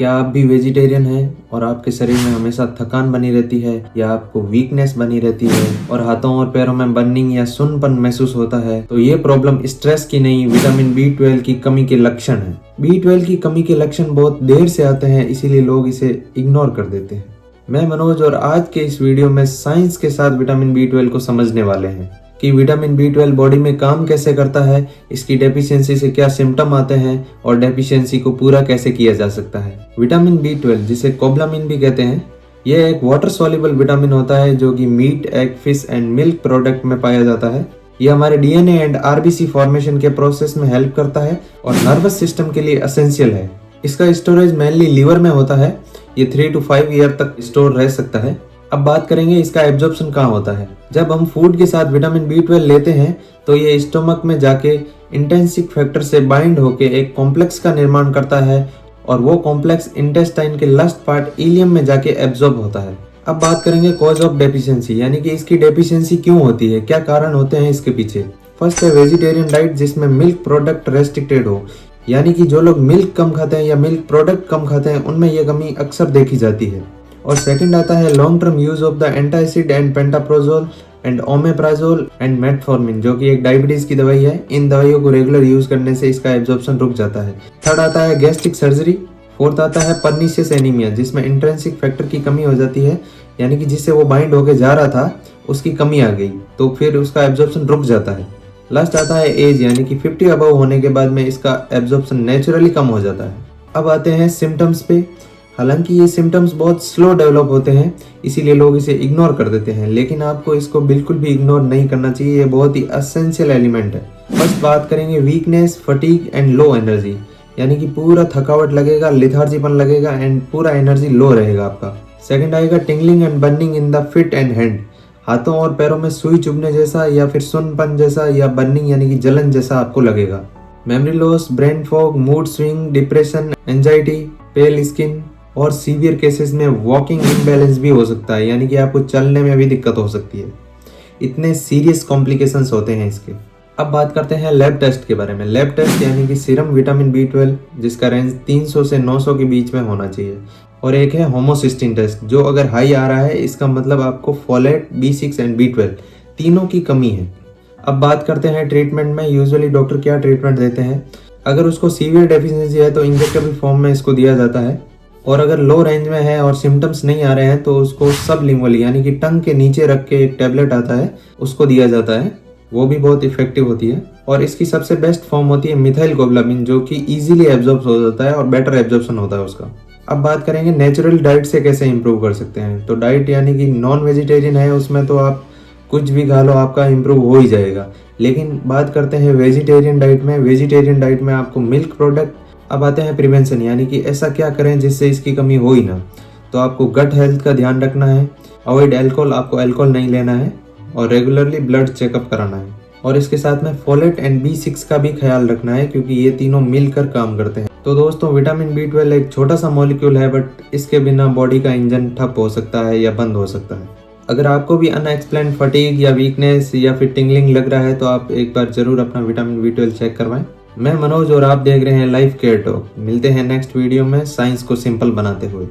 क्या आप भी वेजिटेरियन हैं और आपके शरीर में हमेशा थकान बनी रहती है या आपको वीकनेस बनी रहती है और हाथों और पैरों में बर्निंग या सुन्नपन महसूस होता है, तो ये प्रॉब्लम स्ट्रेस की नहीं, विटामिन B12 की कमी के लक्षण है। B12 की कमी के लक्षण बहुत देर से आते हैं, इसीलिए लोग इसे इग्नोर कर देते हैं। मैं मनोज और आज के इस वीडियो में साइंस के साथ विटामिन B12 को समझने वाले हैं कि विटामिन B12 बॉडी में काम कैसे करता है, इसकी डेफिशिएंसी से क्या सिम्टम आते हैं और डेफिशिएंसी को पूरा कैसे किया जा सकता है। विटामिन B12 जिसे कोबलामिन भी कहते हैं, यह एक वाटर सॉल्युबल विटामिन होता है जो कि meat, egg, fish and milk product में पाया जाता है। यह हमारे DNA एंड RBC फॉर्मेशन के प्रोसेस में हेल्प करता है और नर्वस सिस्टम के लिए एसेंशियल है। इसका स्टोरेज मेनली लीवर में होता है। ये 3 to 5 ईयर तक स्टोर रह सकता है। अब बात करेंगे इसका एब्जॉर्प्शन कहाँ होता है। जब हम फूड के साथ विटामिन B12 लेते हैं तो ये स्टोमक में जाके इंटेंसिक फैक्टर से बाइंड होके एक कॉम्प्लेक्स का निर्माण करता है और वो कॉम्प्लेक्स इंटेस्टाइन के लास्ट पार्ट इलियम में जाके एब्जॉर्ब होता है। अब बात करेंगे कॉज ऑफ डेफिशिएंसी, यानी कि इसकी डेफिशिएंसी क्यों होती है, क्या कारण होते हैं इसके पीछे। फर्स्ट है वेजिटेरियन डाइट जिसमें मिल्क प्रोडक्ट रेस्ट्रिक्टेड हो, यानी कि जो लोग मिल्क कम खाते हैं या मिल्क प्रोडक्ट कम खाते हैं उनमें यह कमी अक्सर देखी जाती है। और सेकंड आता है long term use of the antacid and pantoprazole and omeprazole and metformin, जो कि एक डायबिटीज की दवाई है। इन दवाइयों को रेगुलर यूज करने से इसका एब्जॉर्प्शन रुक जाता है। थर्ड आता है गैस्ट्रिक सर्जरी। फोर्थ आता है पर्नीशियस एनीमिया जिसमें इंट्रिंसिक फैक्टर की कमी हो जाती है, यानी कि जिससे वो बाइंड होके जा रहा था उसकी कमी आ गई तो फिर उसका एब्जॉर्प्शन रुक जाता है। लास्ट आता है एज, यानी कि 50 अबव होने के बाद में इसका एब्जॉर्प्शन नेचुरली कम हो जाता है। अब आते हैं सिम्टम्स पे। हालांकि ये सिम्टम्स बहुत स्लो डेवलप होते हैं, इसीलिए लोग इसे इग्नोर कर देते हैं, लेकिन आपको इसको बिल्कुल भी इग्नोर नहीं करना चाहिए। ये बहुत ही एसेंशियल एलिमेंट है। फर्स्ट बात करेंगे weakness, fatigue and low energy, यानी कि पूरा थकावट लगेगा, लिथार्जीपन लगेगा एंड पूरा एनर्जी लो रहेगा आपका। सेकंड आएगा tingling and burning in the feet and hand, हाथों और पैरों में सुई चुभने जैसा या फिर सुन्नपन जैसा या बर्निंग यानी कि जलन जैसा आपको लगेगा। Memory loss, brain fog, mood swing, depression, anxiety, पेल स्किन और सीवियर केसेस में वॉकिंग इम्बैलेंस भी हो सकता है, यानी कि आपको चलने में भी दिक्कत हो सकती है। इतने सीरियस कॉम्प्लिकेशंस होते हैं इसके। अब बात करते हैं लैब टेस्ट के बारे में। लैब टेस्ट यानी कि सीरम विटामिन B12 जिसका रेंज 300 से 900 के बीच में होना चाहिए, और एक है होमोसिस्टिन टेस्ट जो अगर हाई आ रहा है इसका मतलब आपको फोलेट, B6 एंड B12 तीनों की कमी है। अब बात करते हैं ट्रीटमेंट में। यूजुअली डॉक्टर क्या ट्रीटमेंट देते हैं। अगर उसको सीवियर डेफिशिएंसी है तो इंजेक्टेबल फॉर्म में इसको दिया जाता है, और अगर लो रेंज में है और सिम्टम्स नहीं आ रहे हैं तो उसको सबलिंगुअली यानी कि टंग के नीचे रख के एक टैबलेट आता है उसको दिया जाता है, वो भी बहुत इफेक्टिव होती है। और इसकी सबसे बेस्ट फॉर्म होती है मिथाइल कोबलामिन जो कि इजीली एब्जॉर्ब हो जाता है और बेटर एब्जॉर्प्शन होता है उसका। अब बात करेंगे नेचुरल डाइट से कैसे इंप्रूव कर सकते हैं। तो डाइट यानी कि नॉन वेजिटेरियन है उसमें तो आप कुछ भी खा लो आपका इंप्रूव हो ही जाएगा, लेकिन बात करते हैं वेजिटेरियन डाइट में। वेजिटेरियन डाइट में आपको मिल्क प्रोडक्ट। अब आते हैं प्रिवेंशन, यानी कि ऐसा क्या करें जिससे इसकी कमी हो ही ना। तो आपको गट हेल्थ का ध्यान रखना है, अवॉइड एल्कोहल, आपको एल्कोहल नहीं लेना है और रेगुलरली ब्लड चेकअप कराना है। और इसके साथ में फोलेट एंड B6 का भी ख्याल रखना है क्योंकि ये तीनों मिलकर काम करते हैं। तो दोस्तों विटामिन B12 एक छोटा सा मॉलिक्यूल है, बट इसके बिना बॉडी का इंजन ठप हो सकता है या बंद हो सकता है। अगर आपको भी अनएक्सप्लेन्ड फटीग या वीकनेस या फिर टिंगलिंग लग रहा है तो आप एक बार जरूर अपना विटामिन B12 चेक करवाएं। मैं मनोज और आप देख रहे हैं लाइफ केयर टॉक। मिलते हैं नेक्स्ट वीडियो में साइंस को सिंपल बनाते हुए।